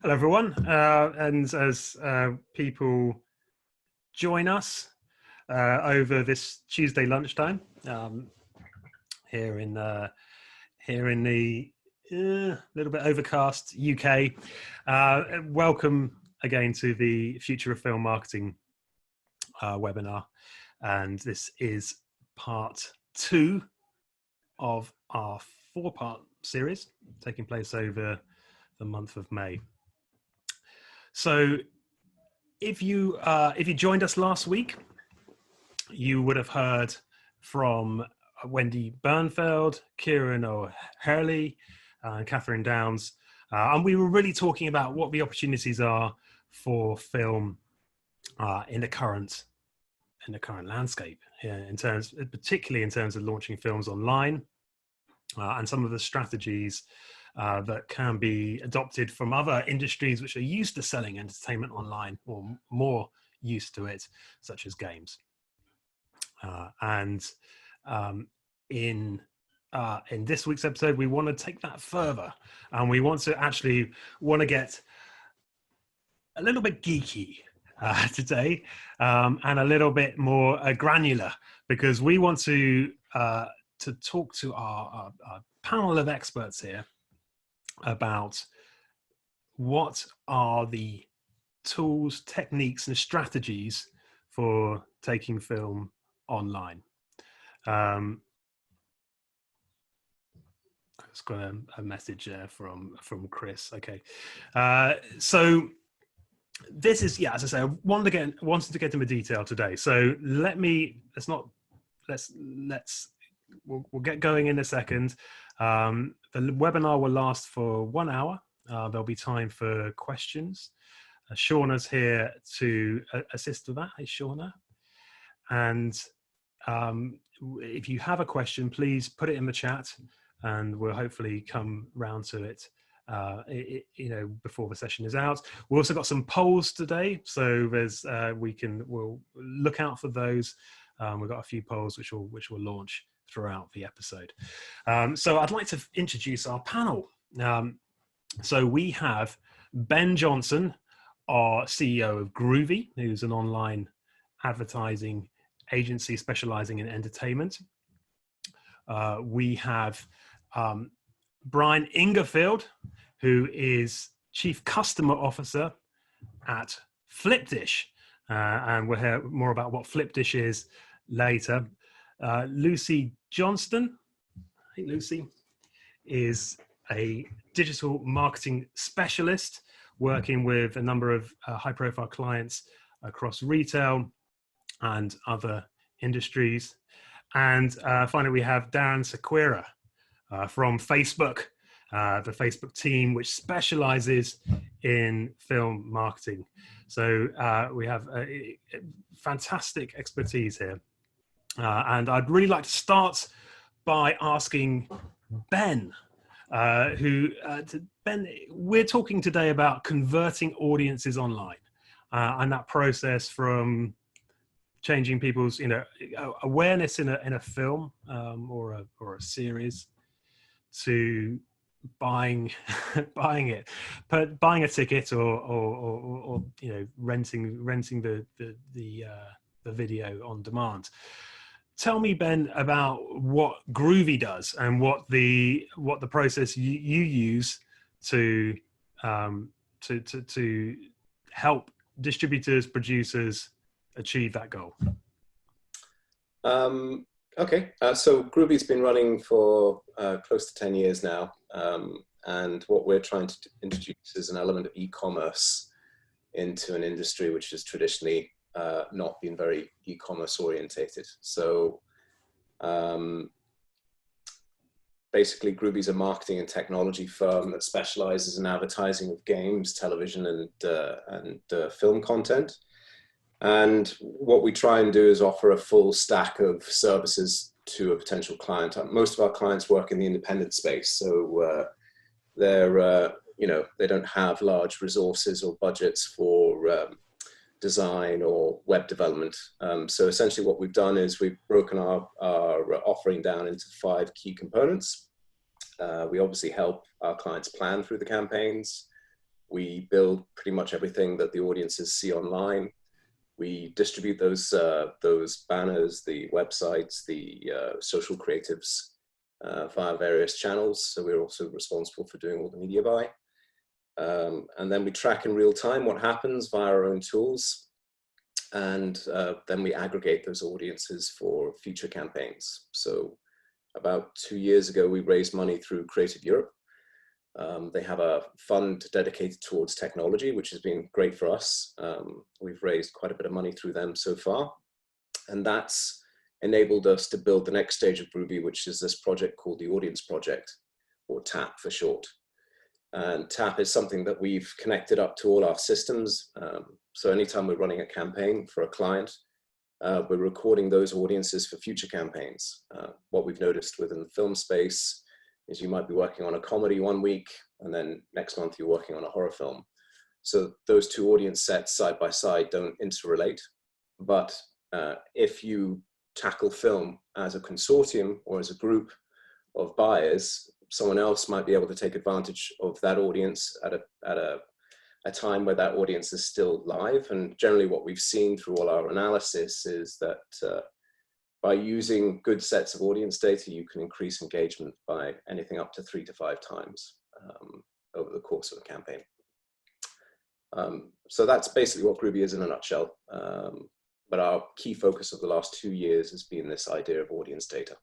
Hello, everyone. And as people join us over this Tuesday lunchtime here in the little bit overcast UK, welcome again to the Future of Film Marketing webinar. And this is part 2 of our 4-part series taking place over the month of May. So if you joined us last week, you would have heard from Wendy Bernfeld, Kieran O'Hurley, and Catherine Downs, and we were really talking about what the opportunities are for film in the current landscape, particularly in terms of launching films online, and some of the strategies that can be adopted from other industries which are used to selling entertainment online or more used to it, such as games. In this week's episode, we want to take that further, and we want to get a little bit geeky today, and a little bit more granular, because we want to talk to our panel of experts here about what are the tools, techniques, and strategies for taking film online. It's got a message there from Chris. Okay, so this is, as I say, I wanted to get into detail today. So we'll get going in a second. The webinar will last for 1 hour. There'll be time for questions. Shauna's here to assist with that. Hey, Shauna. And if you have a question, please put it in the chat, and we'll hopefully come round to it, before the session is out. We've also got some polls today, so we'll look out for those. We've got a few polls which will launch throughout the episode. So I'd like to introduce our panel. So we have Ben Johnston, our CEO of Gruvi, who's an online advertising agency specializing in entertainment. We have Brian Ingarfield, who is Chief Customer Officer at Flipdish, and we'll hear more about what Flipdish is later. Lucy Johnston, hey Lucy, is a digital marketing specialist working with a number of high-profile clients across retail and other industries. And finally, we have Derren Sequeira from Facebook, the Facebook team, which specializes in film marketing. So we have a fantastic expertise here. And I'd really like to start by asking Ben, Ben, we're talking today about converting audiences online, and that process from changing people's awareness in a film or a series to buying it, but buying a ticket or renting the video on demand. Tell me, Ben, about what Gruvi does and what the process you use to help distributors, producers achieve that goal. Okay, so Gruvi's been running for close to 10 years now, and what we're trying to introduce is an element of e-commerce into an industry which has traditionally not been very e-commerce orientated. So basically, Gruvi's a marketing and technology firm that specializes in advertising of games, television, and film content. And what we try and do is offer a full stack of services to a potential client. Most of our clients work in the independent space, so they don't have large resources or budgets for design or web development. So essentially what we've done is we've broken our offering down into 5 key components. We obviously help our clients plan through the campaigns. We build pretty much everything that the audiences see online. We distribute those banners, the websites, the social creatives via various channels. So we're also responsible for doing all the media buy. And then we track in real time what happens via our own tools. And then we aggregate those audiences for future campaigns. So about 2 years ago, we raised money through Creative Europe. They have a fund dedicated towards technology, which has been great for us. We've raised quite a bit of money through them so far. And that's enabled us to build the next stage of Gruvi, which is this project called the Audience Project, or TAP for short. And TAP is something that we've connected up to all our systems. So anytime we're running a campaign for a client, we're recording those audiences for future campaigns. What we've noticed within the film space is you might be working on a comedy one week, and then next month you're working on a horror film. So those two audience sets side by side don't interrelate. But if you tackle film as a consortium or as a group of buyers, someone else might be able to take advantage of that audience at a time where that audience is still live. And generally what we've seen through all our analysis is that by using good sets of audience data, you can increase engagement by anything up to 3 to 5 times over the course of a campaign. So that's basically what Gruvi is in a nutshell. But our key focus of the last 2 years has been this idea of audience data.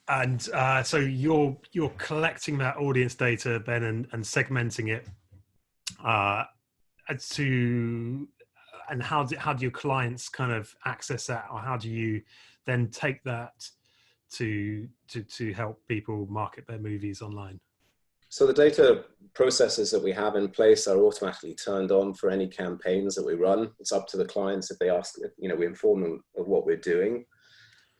And so you're collecting that audience data then and segmenting it and how do your clients kind of access that, or how do you then take that to help people market their movies online? So the data processes that we have in place are automatically turned on for any campaigns that we run. It's up to the clients if they ask, we inform them of what we're doing.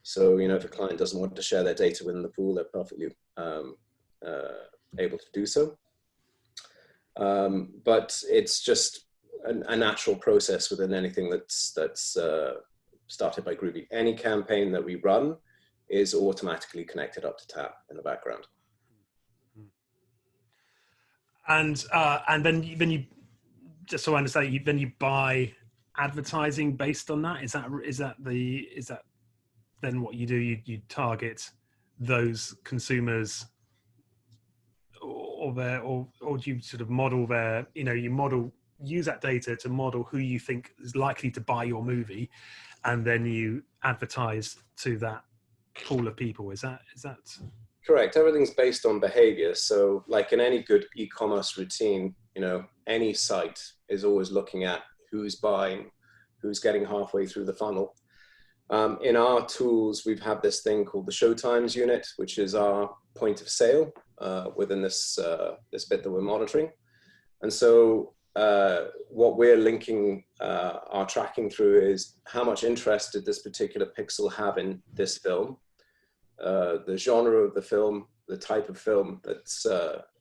So, if a client doesn't want to share their data within the pool, they're perfectly able to do so. But it's just a natural process within anything that's started by Gruvi. Any campaign that we run is automatically connected up to TAP in the background. And then you just so I understand, then you buy advertising based on that. Is that then what you do? You target those consumers, or do you sort of model their, use that data to model who you think is likely to buy your movie, and then you advertise to that pool of people? Is that Correct. Everything's based on behavior. So like in any good e-commerce routine, any site is always looking at who's buying, who's getting halfway through the funnel. In our tools, we've had this thing called the Showtimes unit, which is our point of sale within this bit that we're monitoring. And so what we're linking our tracking through is how much interest did this particular pixel have in this film, the genre of the film, the type of film that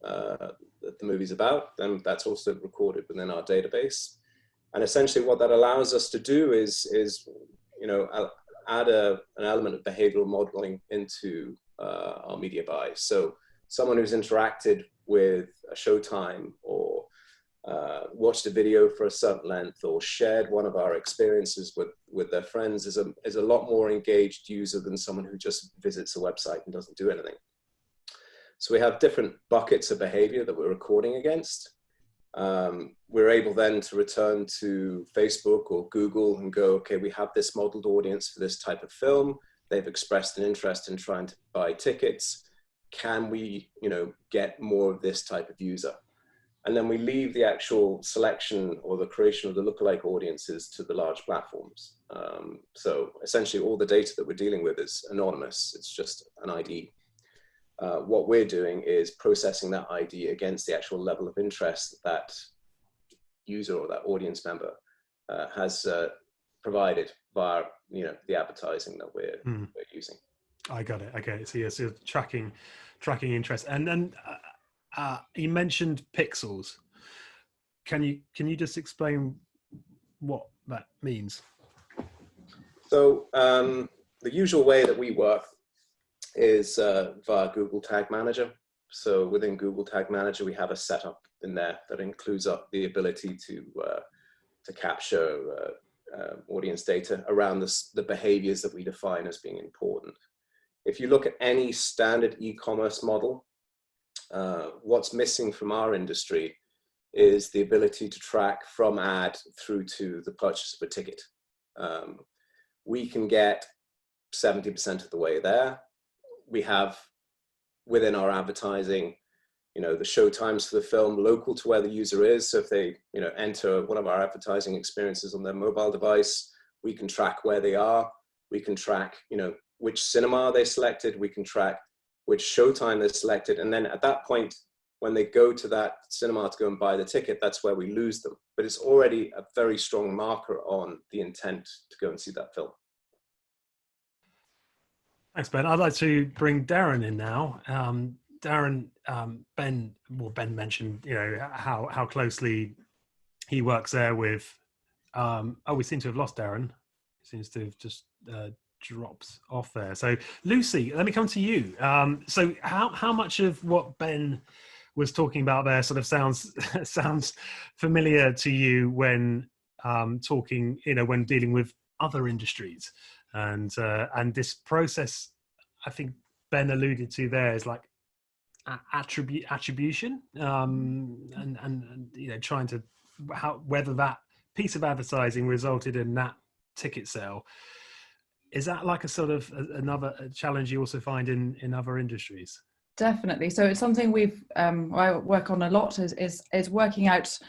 the movie's about, then that's also recorded within our database. And essentially what that allows us to do is add an element of behavioral modeling into our media buy. So someone who's interacted with a Showtime, or watched a video for a certain length, or shared one of our experiences with their friends is a lot more engaged user than someone who just visits a website and doesn't do anything. So we have different buckets of behavior that we're recording against. We're able then to return to Facebook or Google and go, okay, we have this modeled audience for this type of film. They've expressed an interest in trying to buy tickets. Can we, get more of this type of user? And then we leave the actual selection or the creation of the lookalike audiences to the large platforms. So essentially all the data that we're dealing with is anonymous. It's just an ID. What we're doing is processing that ID against the actual level of interest that user or that audience member has provided via the advertising that we're using. I got it. Okay, so you're tracking interest, and then you mentioned pixels. Can you just explain what that means? So the usual way that we work is via Google Tag Manager. So within Google Tag Manager, we have a setup in there that includes the ability to capture audience data around the behaviors that we define as being important. If you look at any standard e-commerce model, what's missing from our industry is the ability to track from ad through to the purchase of a ticket. We can get 70% of the way there. We have within our advertising, the show times for the film local to where the user is. So if they, enter one of our advertising experiences on their mobile device, we can track where they are. We can track, which cinema they selected. We can track which showtime they selected. And then at that point, when they go to that cinema to go and buy the ticket, that's where we lose them. But it's already a very strong marker on the intent to go and see that film. Thanks, Ben. I'd like to bring Derren in now. Derren, Ben mentioned, how closely he works there with, we seem to have lost Derren. He seems to have just dropped off there. So Lucy, let me come to you. So how much of what Ben was talking about there sort of sounds familiar to you when talking, when dealing with other industries, and this process, I think Ben alluded to there, is like attribution, and trying to whether that piece of advertising resulted in that ticket sale. Is that like a sort of another challenge you also find in other industries? Definitely. So it's something I work on a lot, is working out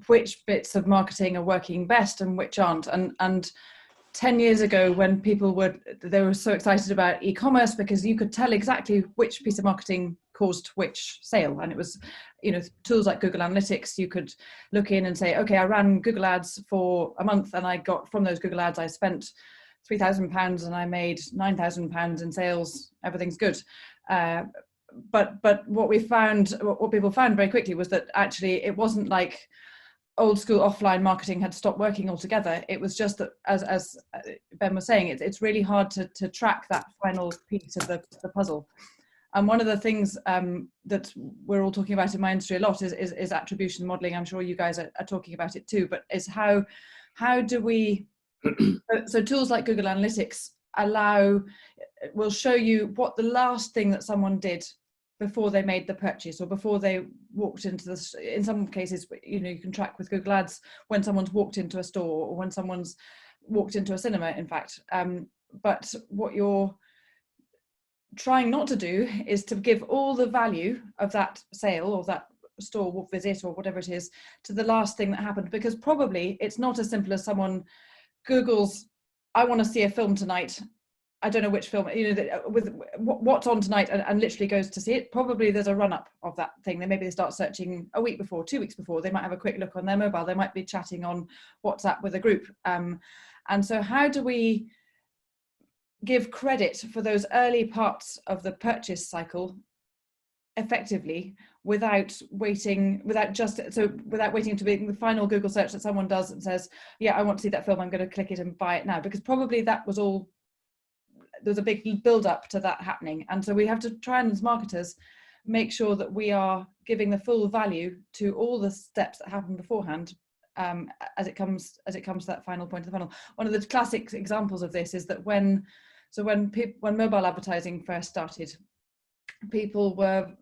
which bits of marketing are working best and which aren't. And 10 years ago, when people they were so excited about e-commerce because you could tell exactly which piece of marketing caused which sale. And it was, tools like Google Analytics, you could look in and say, okay, I ran Google ads for a month and I got from those Google ads, I spent £3,000 and I made £9,000 in sales. Everything's good. But what people found very quickly was that actually it wasn't like old school offline marketing had stopped working altogether. It was just that, as Ben was saying, it's really hard to track that final piece of the puzzle. And one of the things that we're all talking about in my industry a lot is attribution modeling. I'm sure you guys are talking about it too, but is how do we, so tools like Google Analytics will show you what the last thing that someone did before they made the purchase or before they walked into in some cases, you can track with Google Ads when someone's walked into a store or when someone's walked into a cinema, in fact. But what you're trying not to do is to give all the value of that sale or that store visit or whatever it is to the last thing that happened, because probably it's not as simple as someone Googles, I want to see a film tonight. I don't know which film, with what's on tonight, and literally goes to see it. Probably there's a run up of that thing. Maybe they start searching a week before, 2 weeks before. They might have a quick look on their mobile. They might be chatting on WhatsApp with a group. And so how do we give credit for those early parts of the purchase cycle effectively without waiting to be the final Google search that someone does and says, yeah, I want to see that film, I'm going to click it and buy it now? Because probably that was all, there's a big build up to that happening. And so we have to try and, as marketers, make sure that we are giving the full value to all the steps that happen beforehand, as it comes to that final point of the funnel. One of the classic examples of this is that when mobile advertising first started, people the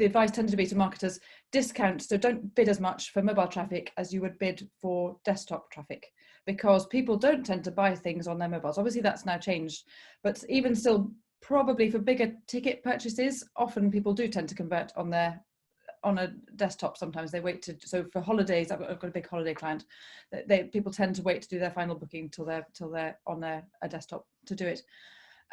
advice tended to be to marketers, discount, so don't bid as much for mobile traffic as you would bid for desktop traffic, because people don't tend to buy things on their mobiles. Obviously that's now changed, but even still, probably for bigger ticket purchases, often people do tend to convert on a desktop. Sometimes they wait so for holidays, I've got a big holiday client, people tend to wait to do their final booking till they're on a desktop to do it.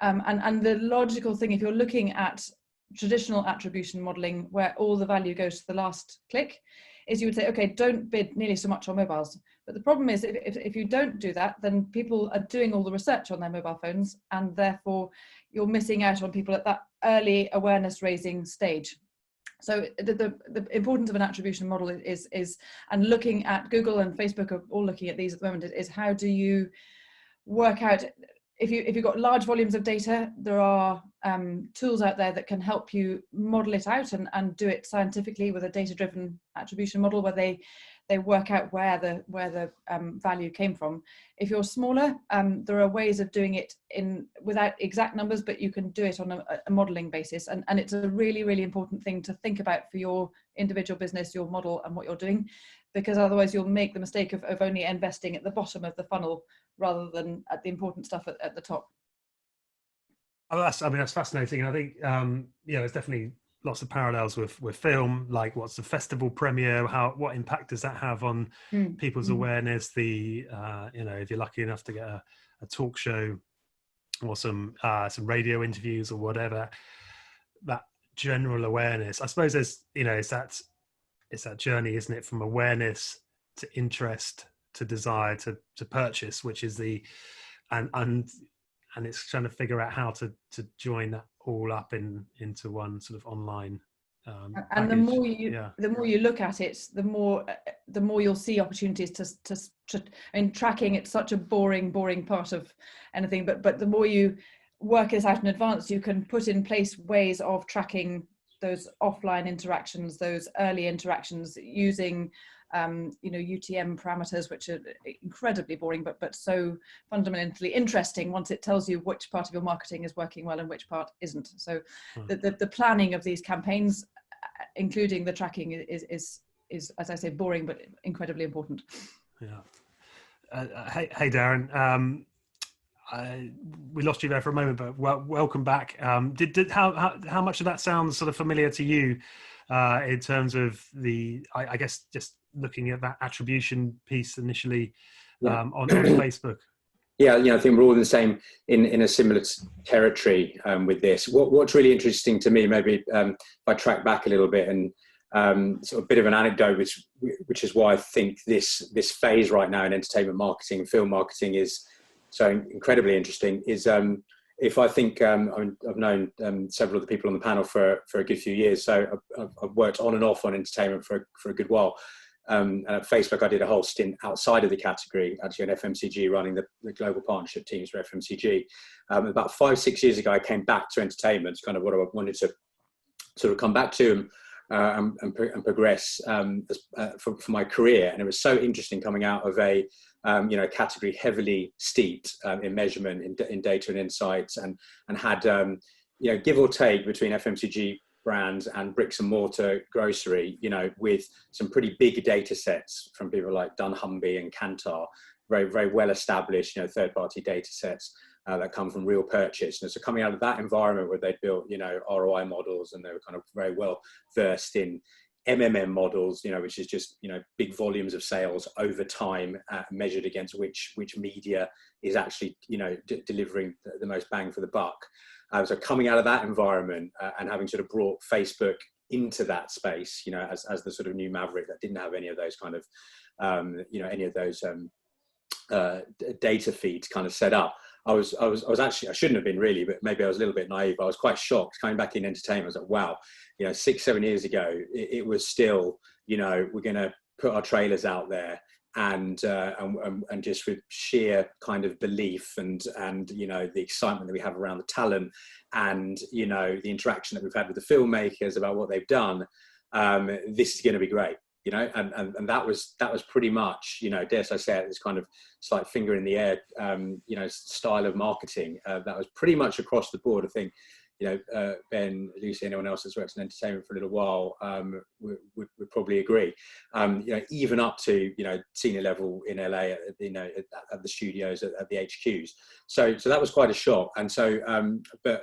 And the logical thing, if you're looking at traditional attribution modeling where all the value goes to the last click, is you would say, okay, don't bid nearly so much on mobiles. But the problem is if you don't do that, then people are doing all the research on their mobile phones, and therefore you're missing out on people at that early awareness raising stage. So the importance of an attribution model is and looking at Google and Facebook are all looking at these at the moment, is how do you work out if you've got large volumes of data, there are tools out there that can help you model it out and do it scientifically with a data-driven attribution model, where they work out where the value came from. If you're smaller, there are ways of doing it without exact numbers, but you can do it on a modeling basis. And it's a really, really important thing to think about for your individual business, your model and what you're doing, because otherwise you'll make the mistake of only investing at the bottom of the funnel rather than at the important stuff at the top. Oh, that's fascinating. And I think, there's definitely lots of parallels with film. Like, what's the festival premiere? What impact does that have on people's awareness? If you're lucky enough to get a talk show or some radio interviews or whatever, that general awareness, I suppose it's that journey, isn't it? From awareness to interest to desire to purchase, which is and it's trying to figure out how to join that all up into one sort of online and package. the more you look at it, the more you'll see opportunities to tracking. It's such a boring part of anything, but the more you work this out in advance, you can put in place ways of tracking those offline interactions, those early interactions, using UTM parameters, which are incredibly boring, but so fundamentally interesting once it tells you which part of your marketing is working well and which part isn't. So the planning of these campaigns, including the tracking, is as I say, boring but incredibly important. Yeah. Hey Derren, we lost you there for a moment, but welcome back. How much of that sounds sort of familiar to you in terms of I guess just looking at that attribution piece initially on Facebook? Yeah, I think we're all in the same, in a similar territory with this. What's really interesting to me, maybe if I track back a little bit, and sort of a bit of an anecdote, which is why I think this phase right now in entertainment marketing, film marketing, is so incredibly interesting, is if I think, I've known several of the people on the panel for a good few years, so I've worked on and off on entertainment for a good while. And at Facebook, I did a whole stint outside of the category, actually at FMCG, running the global partnership teams for FMCG. About 5-6 years ago, I came back to entertainment, kind of what I wanted to sort of come back to and progress for my career. And it was so interesting coming out of a category heavily steeped in measurement, in data and insights, and had give or take between FMCG brands and bricks and mortar grocery, with some pretty big data sets from people like dunnhumby and Kantar, very, very well established, third-party data sets that come from real purchase. And so coming out of that environment where they built, ROI models, and they were kind of very well versed in MMM models, which is just, big volumes of sales over time, measured against which media is actually, delivering the most bang for the buck. So coming out of that environment and having sort of brought Facebook into that space, as the sort of new maverick that didn't have any of those kind of, any of those data feeds kind of set up. I was actually, I shouldn't have been really, but maybe I was a little bit naive. I was quite shocked coming back in entertainment. I was like, wow, 6-7 years ago, it was still, we're going to put our trailers out there, and just with sheer kind of belief and the excitement that we have around the talent, and the interaction that we've had with the filmmakers about what they've done, this is going to be great. And that was pretty much, dare I say it, this kind of slight finger in the air, style of marketing. That was pretty much across the board. I think, Ben, Lucy, anyone else that's worked in entertainment for a little while would probably agree. Even up to, senior level in LA, at the studios, at the HQs. So that was quite a shock. And so, but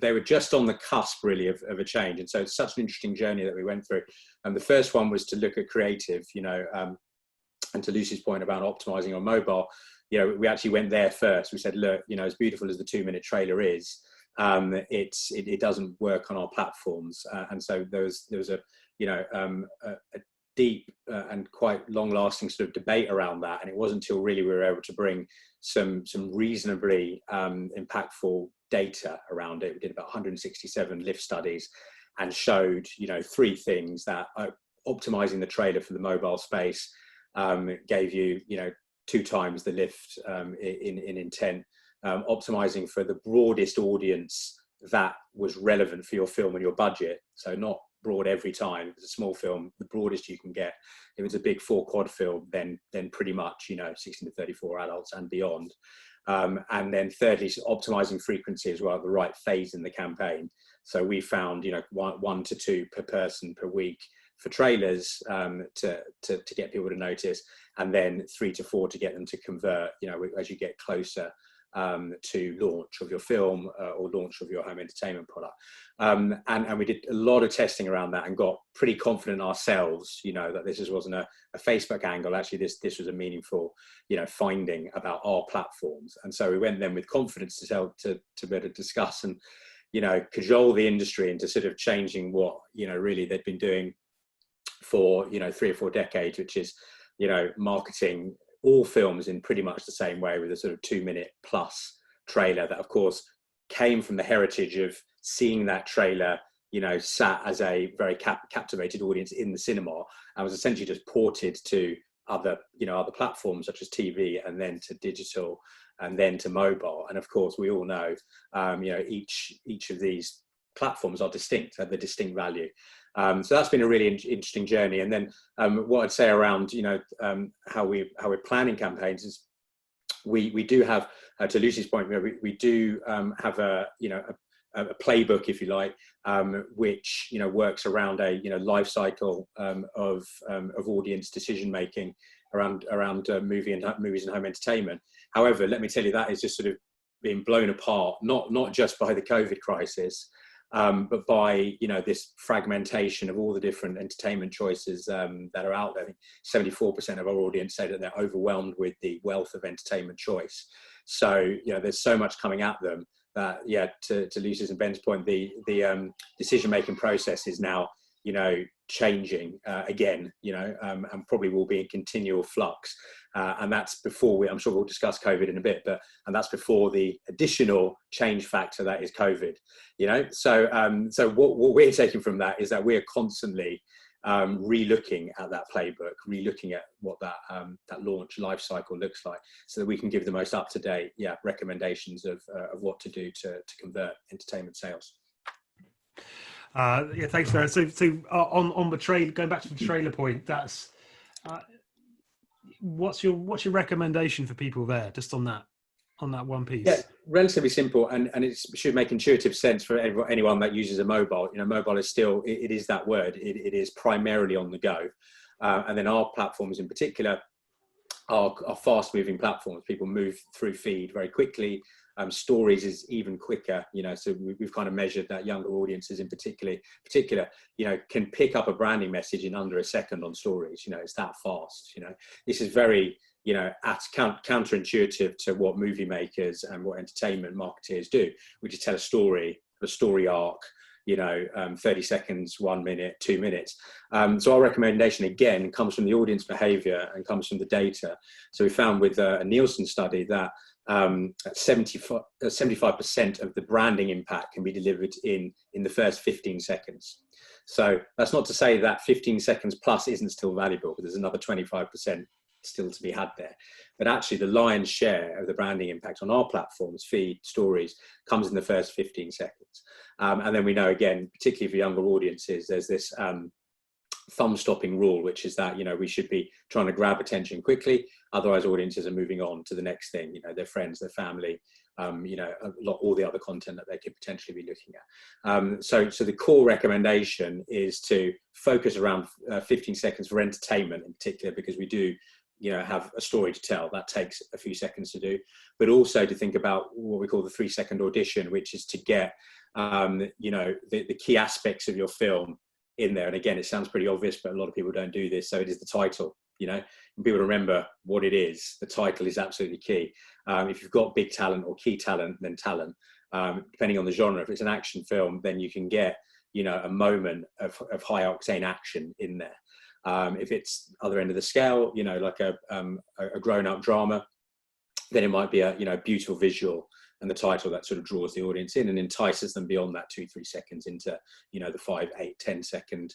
they were just on the cusp really of a change. And so it's such an interesting journey that we went through. And the first one was to look at creative, and to Lucy's point about optimizing on mobile, we actually went there first. We said, look, as beautiful as the 2-minute trailer is, it doesn't work on our platforms, and so there was a deep and quite long-lasting sort of debate around that. And it wasn't until really we were able to bring some reasonably impactful data around it. We did about 167 lift studies and showed 3 things: that optimizing the trailer for the mobile space gave you 2 times the lift in intent optimizing for the broadest audience that was relevant for your film and your budget. So not broad every time. If it's a small film, the broadest you can get. If it's a big 4-quad film, then pretty much, 16 to 34 adults and beyond. And then thirdly, optimizing frequency as well, the right phase in the campaign. So we found, 1 to 2 per person per week for trailers to get people to notice, and then 3 to 4 to get them to convert, as you get closer to launch of your film or launch of your home entertainment product. And we did a lot of testing around that and got pretty confident ourselves, that this wasn't a Facebook angle. Actually, this was a meaningful, finding about our platforms. And so we went then with confidence to be able to discuss and, cajole the industry into sort of changing what, really they'd been doing for, 3 or 4 decades, which is, marketing all films in pretty much the same way, with a sort of 2-minute plus trailer that of course came from the heritage of seeing that trailer, sat as a very captivated audience in the cinema, and was essentially just ported to other platforms such as TV, and then to digital, and then to mobile. And of course we all know, each of these platforms are distinct, have the distinct value. So that's been a really interesting journey. And then what I'd say around, how we're planning campaigns is we do have, to Lucy's point, we do have a playbook, if you like, which, works around a, life cycle of audience decision making around movies and home entertainment. However, let me tell you, that is just sort of being blown apart, not just by the COVID crisis, but by this fragmentation of all the different entertainment choices that are out there. I think 74% of our audience say that they're overwhelmed with the wealth of entertainment choice. So there's so much coming at them that, to Lucy's and Ben's point, the decision-making process is now changing again, and probably will be in continual flux. And that's before I'm sure we'll discuss COVID in a bit, and that's before the additional change factor that is COVID, So what we're taking from that is that we're constantly re-looking at that playbook, re-looking at what that launch life cycle looks like, so that we can give the most up-to-date recommendations of what to do to convert entertainment sales. Thanks, Derren. So on the trailer, going back to the trailer point, that's what's your recommendation for people there, just on that one piece? Yeah, relatively simple, and it should make intuitive sense for anyone that uses a mobile. Mobile is still, it is that word. It is primarily on the go, and then our platforms in particular are fast-moving platforms. People move through feed very quickly. Stories is even quicker, so we've kind of measured that younger audiences in particular, can pick up a branding message in under a second on stories. It's that fast. This is very, counterintuitive to what movie makers and what entertainment marketeers do, which is tell a story arc, 30 seconds, 1 minute, 2 minutes. So our recommendation again comes from the audience behavior and comes from the data. So we found with a Nielsen study that 75% of the branding impact can be delivered in the first 15 seconds. So that's not to say that 15 seconds plus isn't still valuable, because there's another 25% still to be had there. But actually the lion's share of the branding impact on our platforms, feed, stories, comes in the first 15 seconds. And then we know, again, particularly for younger audiences, there's this thumb-stopping rule, which is that, we should be trying to grab attention quickly. Otherwise, audiences are moving on to the next thing, their friends, their family, all the other content that they could potentially be looking at. So the core recommendation is to focus around 15 seconds for entertainment in particular, because we do, have a story to tell that takes a few seconds to do, but also to think about what we call the 3-second audition, which is to get, the key aspects of your film in there. And again, it sounds pretty obvious, but a lot of people don't do this. So it is the title, and people remember what it is. The title is absolutely key. If you've got big talent or key talent, then talent, depending on the genre. If it's an action film, then you can get, a moment of high octane action in there. If it's other end of the scale, like a grown-up drama, then it might be a beautiful visual and the title that sort of draws the audience in and entices them beyond that 2-3 seconds into the 5, 8, 10 second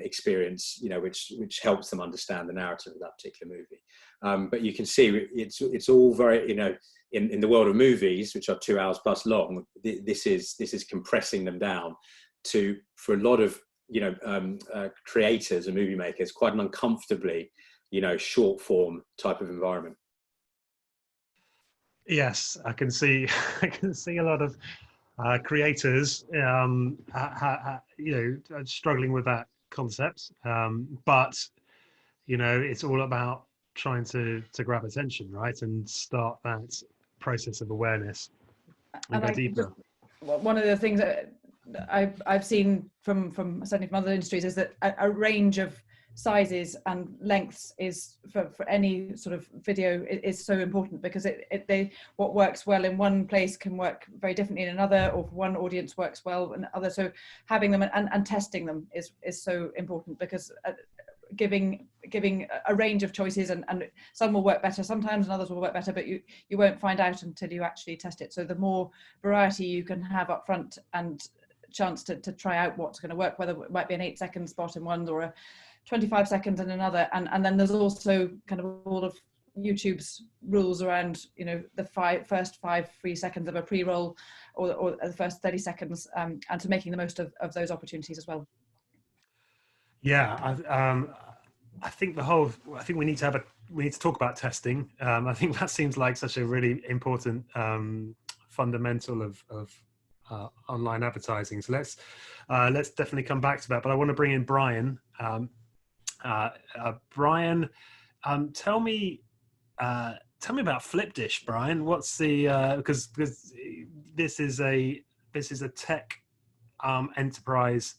experience, which helps them understand the narrative of that particular movie. But you can see it's all very, you know, in the world of movies, which are 2 hours plus long, this is compressing them down to, for a lot of, you know, creators and movie makers, quite an uncomfortably, you know, short form type of environment. Yes, I can see. I can see a lot of creators, you know, struggling with that concept. But you know, it's all about trying to grab attention, right, and start that process of awareness and go deeper. One of the things that I've seen from certainly from other industries is that a range of sizes and lengths is for any sort of video is so important, because what works well in one place can work very differently in another, or for one audience works well in other. So having them and testing them is so important, because giving a range of choices, and some will work better sometimes and others will work better, but you won't find out until you actually test it. So the more variety you can have up front and chance to try out what's going to work, whether it might be an 8-second spot in one or a 25 seconds in another, and then there's also kind of all of YouTube's rules around, you know, the first 5 free seconds of a pre-roll, or the first 30 seconds, and to making the most of those opportunities as well. Yeah, I think we need to talk about testing. I think that seems like such a really important fundamental of online advertising. So let's definitely come back to that. But I want to bring in Brian. Brian, tell me about Flipdish, Brian. What's the because this is a tech enterprise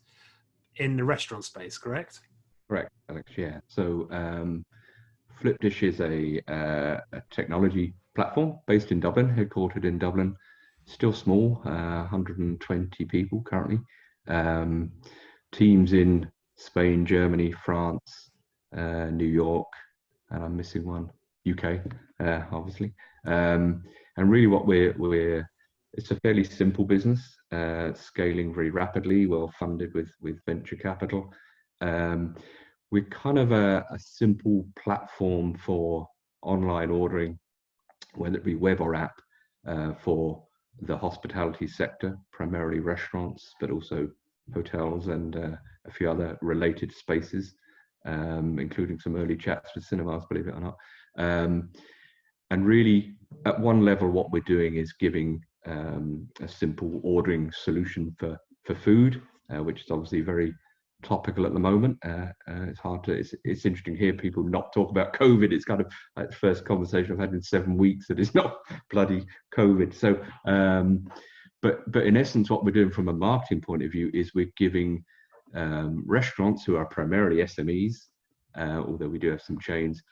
in the restaurant space, correct? Correct, Alex. Yeah. So Flipdish is a technology platform based in Dublin, headquartered in Dublin. Still small, 120 people currently. Teams in Spain, Germany, France, New York, and I'm missing one, UK, obviously. And really, what it's a fairly simple business, scaling very rapidly, well funded with venture capital. We're kind of a simple platform for online ordering, whether it be web or app, for the hospitality sector, primarily restaurants, but also hotels and a few other related spaces, including some early chats with cinemas, believe it or not. And really, at one level, what we're doing is giving a simple ordering solution for food, which is obviously very topical at the moment. It's hard to, it's interesting to hear people not talk about COVID. It's kind of like the first conversation I've had in 7 weeks that it's not bloody COVID. So, but in essence, what we're doing from a marketing point of view is we're giving restaurants who are primarily SMEs, although we do have some chains,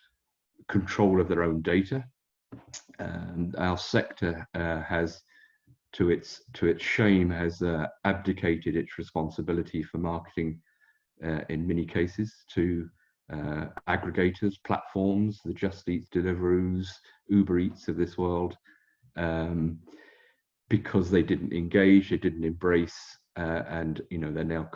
control of their own data. And our sector has, to its shame, has abdicated its responsibility for marketing in many cases to aggregators, platforms, the Just Eats, Deliveroo's, Uber Eats of this world, because they didn't engage, they didn't embrace, and you know, they're now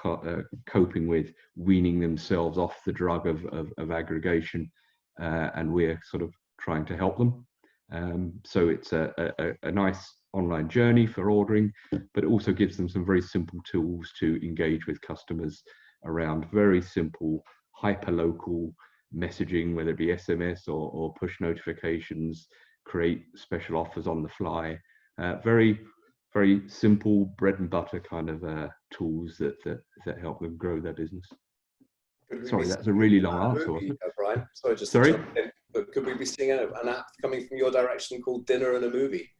coping with weaning themselves off the drug of aggregation, and we're sort of trying to help them. So it's a nice online journey for ordering, but it also gives them some very simple tools to engage with customers around very simple, hyper-local messaging, whether it be SMS or push notifications, create special offers on the fly. Very, very simple bread and butter kind of tools that help them grow their business. Sorry, that's a really long answer, wasn't it? Brian, sorry, just sorry. To jump in, but could we be seeing an app coming from your direction called Dinner and a Movie?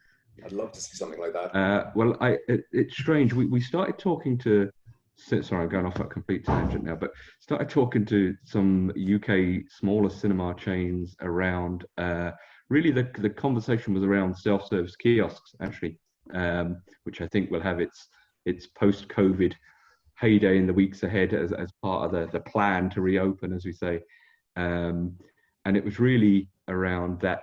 I'd love to see something like that. Well, it's strange. We started talking to, sorry, I'm going off a complete tangent now, but started talking to some UK smaller cinema chains around, really the conversation was around self-service kiosks, actually, which I think will have its post-COVID heyday in the weeks ahead as part of the plan to reopen, as we say. And it was really around that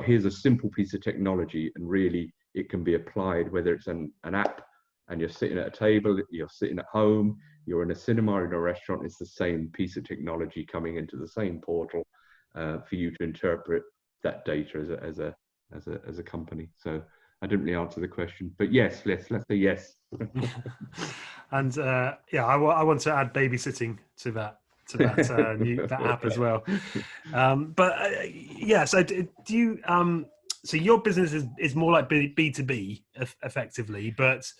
here's a simple piece of technology, and really it can be applied, whether it's an app and you're sitting at a table, you're sitting at home, you're in a cinema, in a restaurant, it's the same piece of technology coming into the same portal, for you to interpret that data as a company. So I didn't really answer the question, but yes, let's say yes. And I want to add babysitting to that that app as well. So do you so your business is more like B2B effectively, but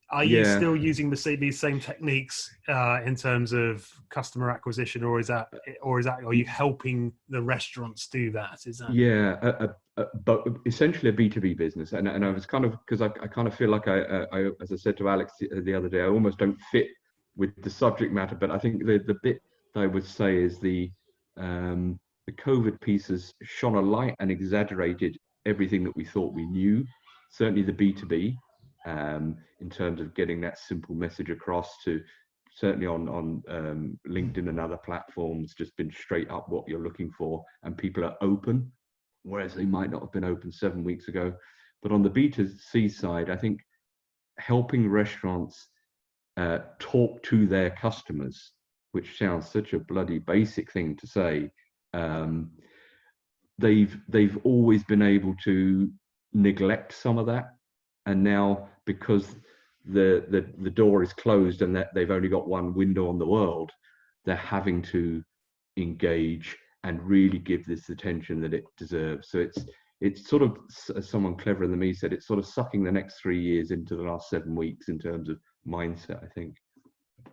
are you still using these same techniques in terms of customer acquisition, or are you helping the restaurants do that? Is that but essentially a B2B business, and I was kind of, because I kind of feel like I as I said to Alex the other day, I almost don't fit with the subject matter, but I think the bit that I would say is the COVID piece has shone a light and exaggerated everything that we thought we knew. Certainly the B2B, in terms of getting that simple message across to, certainly on LinkedIn and other platforms, just been straight up what you're looking for, and people are open, whereas they might not have been open 7 weeks ago. But on the B2C side, I think helping restaurants talk to their customers, which sounds such a bloody basic thing to say, they've always been able to neglect some of that, and now because the door is closed and that they've only got one window on the world, they're having to engage and really give this attention that it deserves. So it's sort of, as someone cleverer than me said, it's sort of sucking the next 3 years into the last 7 weeks in terms of mindset, I think.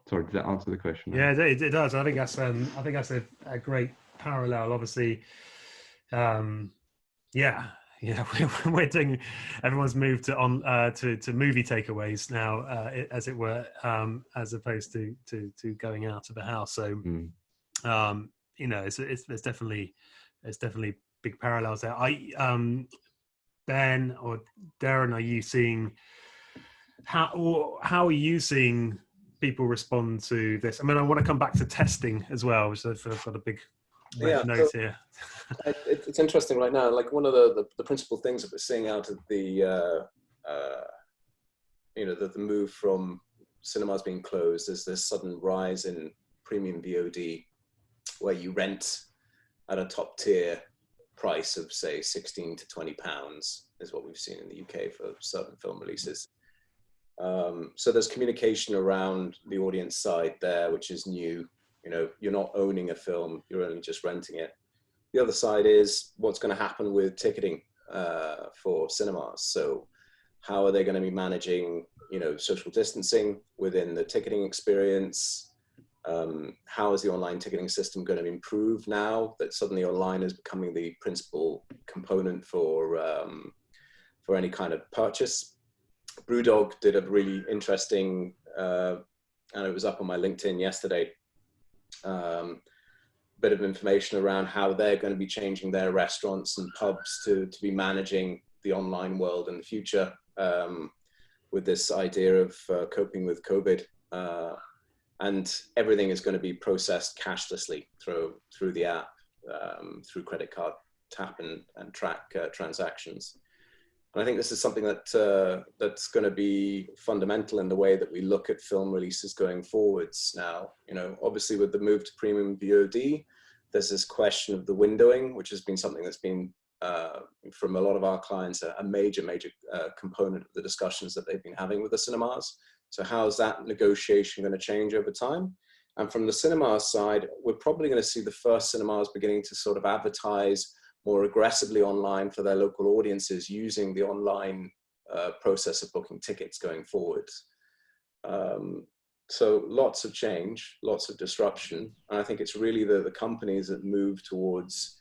Sorry, did that answer the question? Yeah, it does. I think that's a great parallel. Obviously, we're doing. Everyone's moved to movie takeaways now, as it were, as opposed to going out of the house. So, there's definitely big parallels there. Ben or Derren, are you seeing how are you seeing people respond to this? I mean, I want to come back to testing as well, which I've got a big note here. It's interesting right now. Like, one of the principal things that we're seeing out of the move from cinemas being closed is this sudden rise in premium VOD, where you rent at a top tier price of, say, 16 to 20 pounds is what we've seen in the UK for certain film releases. So there's communication around the audience side there, which is new. You're not owning a film, you're only just renting it. The other side is what's going to happen with ticketing for cinemas. So how are they going to be managing, social distancing within the ticketing experience? How is the online ticketing system going to improve now that suddenly online is becoming the principal component for any kind of purchase? Brewdog did a really interesting, and it was up on my LinkedIn yesterday, bit of information around how they're going to be changing their restaurants and pubs to be managing the online world in the future, with this idea of coping with COVID. And everything is going to be processed cashlessly through the app, through credit card tap and track transactions. And I think this is something that's going to be fundamental in the way that we look at film releases going forwards now. Obviously with the move to premium VOD, there's this question of the windowing, which has been something that's been, from a lot of our clients, a major component of the discussions that they've been having with the cinemas. So how's that negotiation going to change over time? And from the cinema side, we're probably going to see the first cinemas beginning to sort of advertise more aggressively online for their local audiences, using the online process of booking tickets going forward. So lots of change, lots of disruption. And I think it's really the companies that move towards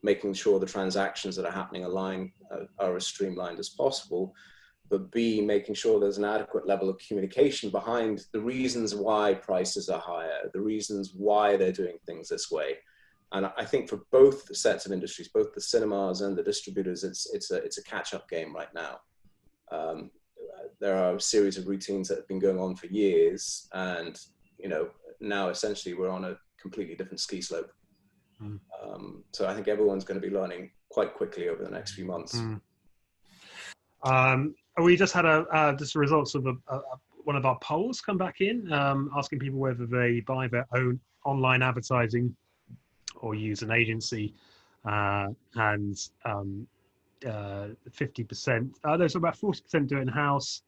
making sure the transactions that are happening online are as streamlined as possible, but B, making sure there's an adequate level of communication behind the reasons why prices are higher, the reasons why they're doing things this way. And I think for both sets of industries, both the cinemas and the distributors, it's a catch-up game right now. There are a series of routines that have been going on for years, and now essentially we're on a completely different ski slope. So I think everyone's going to be learning quite quickly over the next few months. We just had just the results of one of our polls come back in, asking people whether they buy their own online advertising or use an agency, and 50%. There's about 40% do it in house,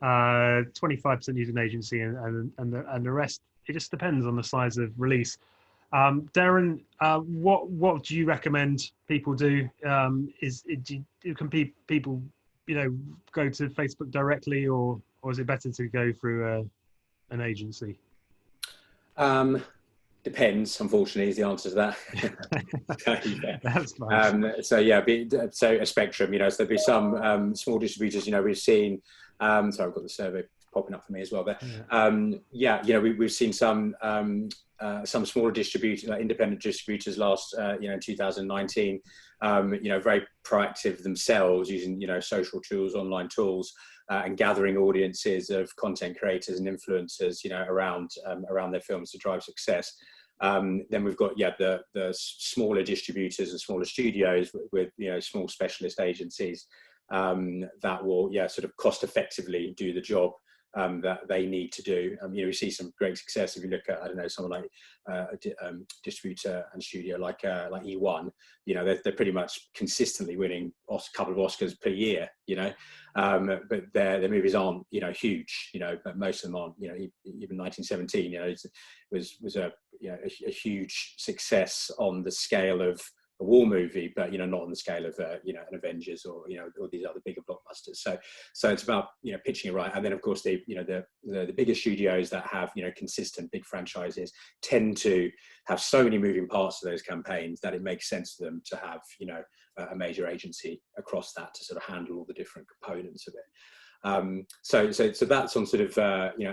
25% use an agency, and the rest. It just depends on the size of release. Derren, what do you recommend people do? Can people, go to Facebook directly, or is it better to go through an agency? Depends, unfortunately, is the answer to that. That's fine. So a spectrum, so there'll be some small distributors, we've seen, sorry, I've got the survey popping up for me as well there. We've seen some smaller distributors, like independent distributors last, in 2019, very proactive themselves using, social tools, online tools, and gathering audiences of content creators and influencers, around their films to drive success. Then we've got the smaller distributors and smaller studios with small specialist agencies that will sort of cost effectively do the job that they need to do. We see some great success if you look at, I don't know, someone like a distributor and studio like E1. They're pretty much consistently winning a couple of Oscars per year. But their movies aren't huge. But most of them aren't. Even 1917, was a huge success on the scale of a war movie, but not on the scale of an Avengers or or these other bigger blockbusters. So it's about pitching it right, and then of course the bigger studios that have consistent big franchises tend to have so many moving parts to those campaigns that it makes sense for them to have a major agency across that to sort of handle all the different components of it. So that's on sort of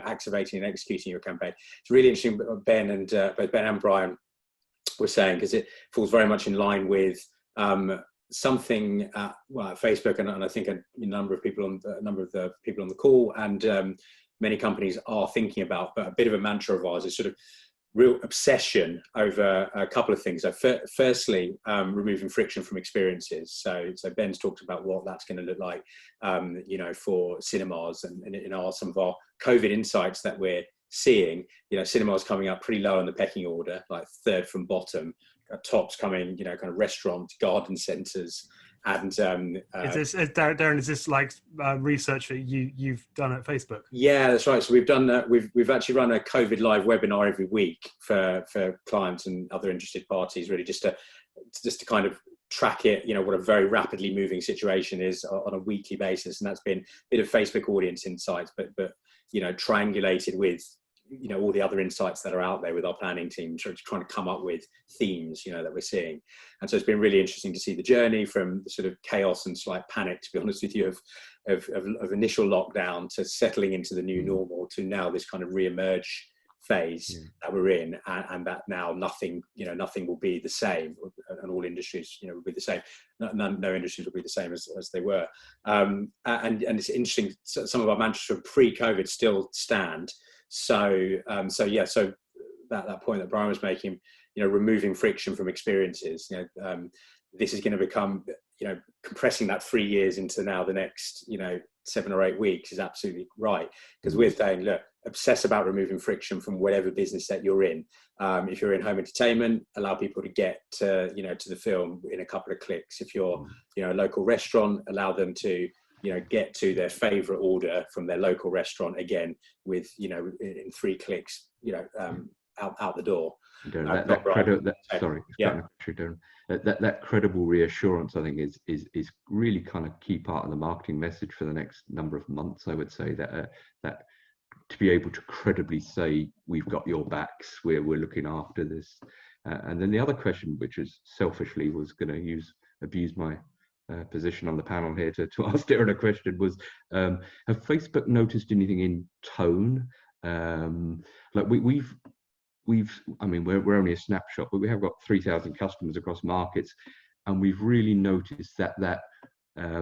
activating and executing your campaign. It's really interesting. Ben and both Ben and Brian were saying, because it falls very much in line with something at Facebook, and I think a number of the people on the call and many companies are thinking about, but a bit of a mantra of ours is sort of real obsession over a couple of things. So firstly, removing friction from experiences. So Ben's talked about what that's going to look like, for cinemas, and in some of our COVID insights that we're seeing, cinemas coming up pretty low on the pecking order, like third from bottom, tops coming, kind of restaurants, garden centres, and is this Derren? Is this like research that you've done at Facebook? Yeah, that's right. So we've done we've actually run a COVID live webinar every week for clients and other interested parties, really just to kind of track it, what a very rapidly moving situation is on a weekly basis, and that's been a bit of Facebook audience insights, but triangulated with all the other insights that are out there with our planning team, trying to come up with themes that we're seeing. And so it's been really interesting to see the journey from the sort of chaos and slight panic, to be honest with you, of initial lockdown to settling into the new normal, to now this kind of re-emerge phase that we're in, and that now nothing will be the same, and all industries will be the same. No industries will be the same as they were, and it's interesting, some of our mantras from pre-COVID still stand. So that point that Brian was making, removing friction from experiences, this is going to become, compressing that 3 years into now the next 7 or 8 weeks is absolutely right, because we're saying, look, obsess about removing friction from whatever business that you're in. If you're in home entertainment, allow people to get to the film in a couple of clicks. If you're a local restaurant, allow them to get to their favorite order from their local restaurant, again with in 3 clicks out the door. That credible reassurance, I think, is really kind of key part of the marketing message for the next number of months. I would say that to be able to credibly say, we've got your backs, we're looking after this. And then the other question, which is selfishly was going to abuse my position on the panel here to ask Derren a question, was have Facebook noticed anything in tone? Like we're only a snapshot, but we have got 3,000 customers across markets, and we've really noticed that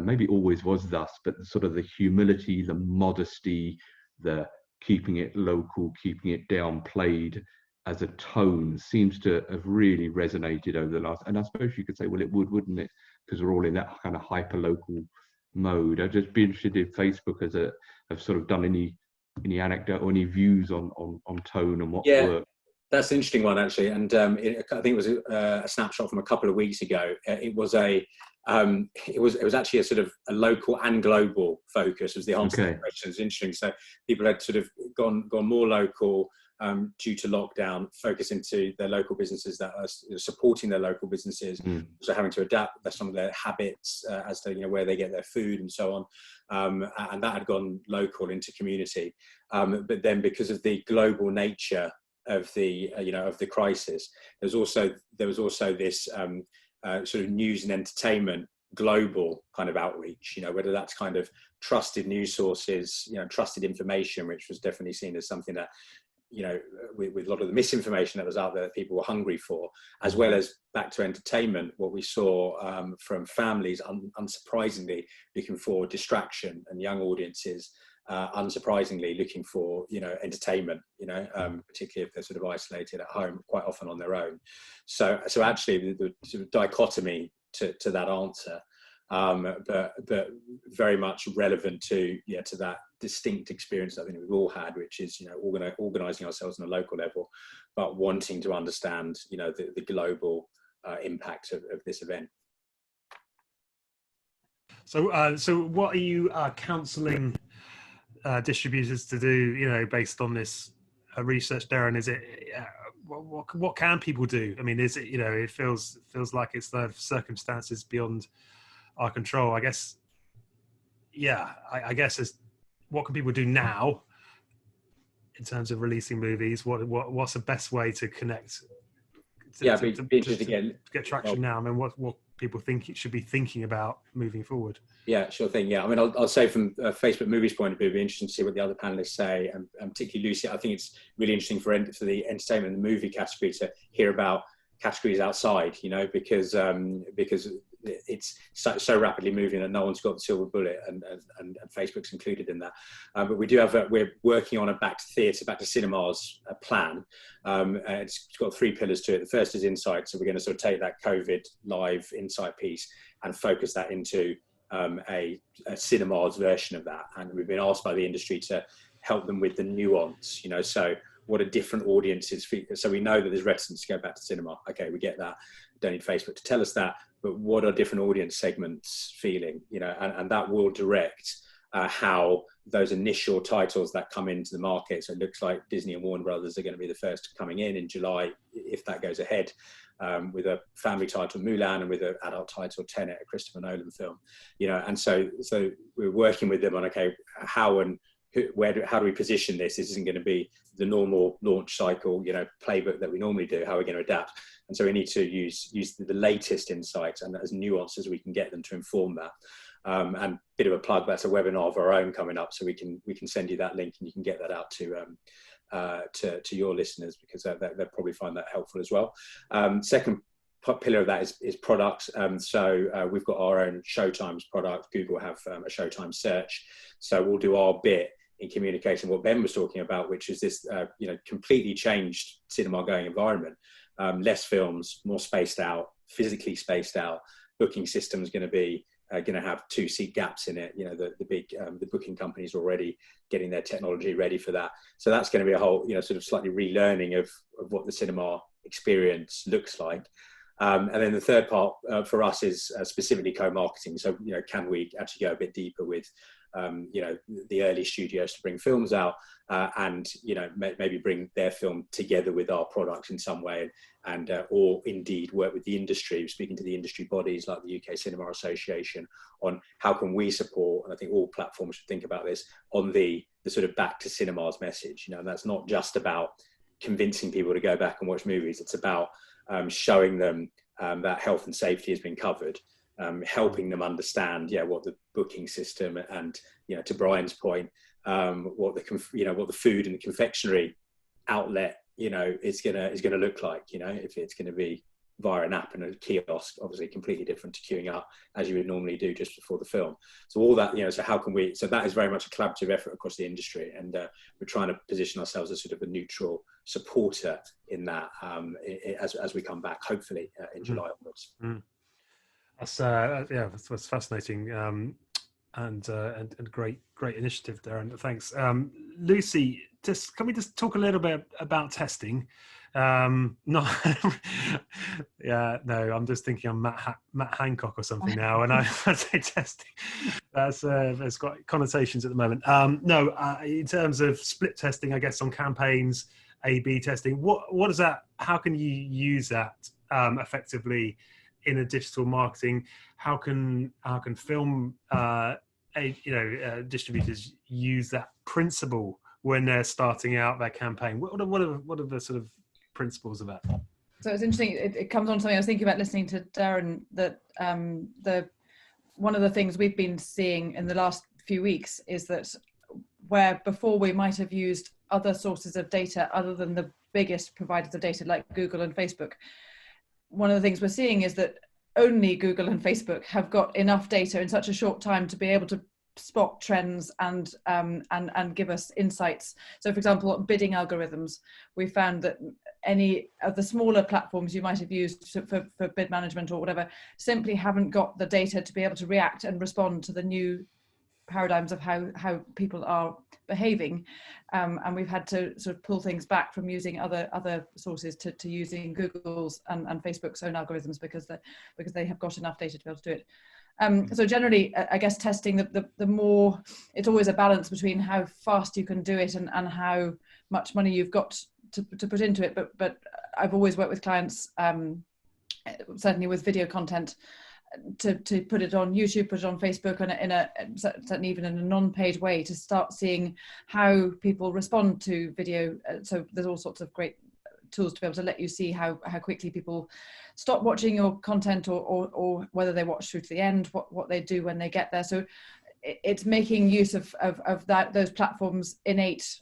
maybe always was thus, but sort of the humility, the modesty, the keeping it local, keeping it downplayed as a tone seems to have really resonated over the last, and I suppose you could say, well, it would, wouldn't it? Because we're all in that kind of hyper-local mode. I'd just be interested if Facebook have sort of done any anecdote or any views on tone and what works. That's an interesting one, actually, and I think it was a snapshot from a couple of weeks ago. It was actually a sort of a local and global focus. Was the answer to the question? It's interesting. So people had sort of gone more local due to lockdown, focus into their local businesses that are supporting their local businesses, so having to adapt some of their habits as to where they get their food and so on, and that had gone local into community. But then, because of the global nature of the of the crisis, there was also this sort of news and entertainment global kind of outreach, whether that's kind of trusted news sources, trusted information, which was definitely seen as something that with a lot of the misinformation that was out there that people were hungry for, as well as back to entertainment, what we saw from families unsurprisingly looking for distraction, and young audiences unsurprisingly looking for entertainment, particularly if they're sort of isolated at home, quite often on their own. So actually the sort of dichotomy to that answer, but very much relevant to that distinct experience I think we've all had, which is organising ourselves on a local level, but wanting to understand the global impact of this event. So what are you counselling distributors to do, based on this research, Derren? Is it what can people do? I mean, is it it feels like it's the circumstances beyond our control, I guess. I guess is what can people do now in terms of releasing movies? What's the best way to connect? Be interesting to get traction now. I mean, what people think it should be thinking about moving forward? Yeah, sure thing. Yeah, I mean, I'll say from Facebook Movies' point of view, it'd be interesting to see what the other panelists say, and particularly Lucy. I think it's really interesting for the entertainment and the movie category to hear about categories outside, because it's so rapidly moving that no one's got the silver bullet, and Facebook's included in that. But we do have we're working on a back to theatre, back to cinemas plan. It's got 3 pillars to it. The first is insight, so we're going to sort of take that COVID live insight piece and focus that into a cinemas version of that. And we've been asked by the industry to help them with the nuance, so what are different audiences feel. So we know that there's reticence to go back to cinema. Okay, we get that. Don't need Facebook to tell us that. But what are different audience segments feeling? And that will direct how those initial titles that come into the market. So it looks like Disney and Warner Brothers are going to be the first coming in July, if that goes ahead, with a family title Mulan and with an adult title Tenet, a Christopher Nolan film. And so we're working with them on how and how do we position this? This isn't going to be the normal launch cycle, playbook that we normally do. How are we going to adapt? And so we need to use the latest insights and as nuanced as we can get them to inform that. And bit of a plug, that's a webinar of our own coming up, so we can send you that link and you can get that out to your listeners, because they'll probably find that helpful as well. Second pillar of that is products. So we've got our own Showtimes product. Google have a Showtime search. So we'll do our bit in communicating what Ben was talking about, which is this completely changed cinema going environment. Less films, more spaced out, physically spaced out. Booking system is going to be going to have 2-seat gaps in it. The booking companies are already getting their technology ready for that. So that's going to be a whole sort of slightly relearning of what the cinema experience looks like. And then the third part for us is specifically co-marketing. So, can we actually go a bit deeper with, the early studios to bring films out and, maybe bring their film together with our products in some way, and or indeed work with the industry, speaking to the industry bodies like the UK Cinema Association on how can we support, and I think all platforms should think about this, on the sort of back to cinemas message. And that's not just about convincing people to go back and watch movies. It's about showing them that health and safety has been covered, helping them understand, what the booking system and, to Brian's point, what the food and the confectionery outlet, is gonna look like, if it's going to be via an app and a kiosk, obviously completely different to queuing up as you would normally do just before the film. So all that, so how can we? So that is very much a collaborative effort across the industry, and we're trying to position ourselves as sort of a neutral supporter in that as we come back, hopefully in July onwards. That's fascinating, and great initiative there. And thanks, Lucy. Can we just talk a little bit about testing? No, yeah, no. I'm just thinking I'm Matt Hancock or something now, and I say testing. That's got connotations at the moment. No, in terms of split testing, I guess on campaigns, A/B testing. What is that? How can you use that effectively in a digital marketing? How can film distributors use that principle when they're starting out their campaign? What are the sort of principles of that? So it's interesting. It comes on something I was thinking about listening to Derren, that one of the things we've been seeing in the last few weeks is that where before we might have used other sources of data other than the biggest providers of data like Google and Facebook, one of the things we're seeing is that only Google and Facebook have got enough data in such a short time to be able to spot trends and give us insights. So for example, bidding algorithms, we found that any of the smaller platforms you might have used for bid management or whatever simply haven't got the data to be able to react and respond to the new paradigms of how people are behaving, and we've had to sort of pull things back from using other sources to using Google's and Facebook's own algorithms because they have got enough data to be able to do it. So generally, I guess testing the more, it's always a balance between how fast you can do it and how much money you've got to put into it. But I've always worked with clients, certainly with video content, to put it on YouTube, put it on Facebook, and certainly even in a non-paid way, to start seeing how people respond to video. So there's all sorts of great tools to be able to let you see how quickly people stop watching your content or whether they watch through to the end, what they do when they get there. So it's making use of those platforms' innate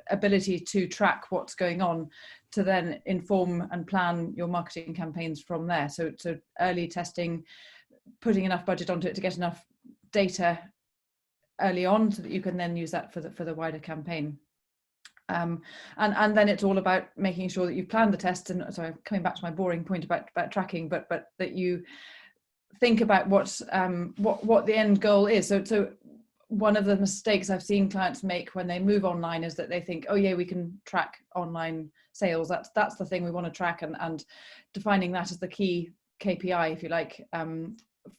ability to track what's going on, to then inform and plan your marketing campaigns from there. So early testing, putting enough budget onto it to get enough data early on so that you can then use that for the wider campaign. And then it's all about making sure that you've planned the test. And sorry, coming back to my boring point about tracking, but that you think about what the end goal is. So one of the mistakes I've seen clients make when they move online is that they think, oh yeah, we can track online sales. That's the thing we want to track, and defining that as the key KPI, if you like,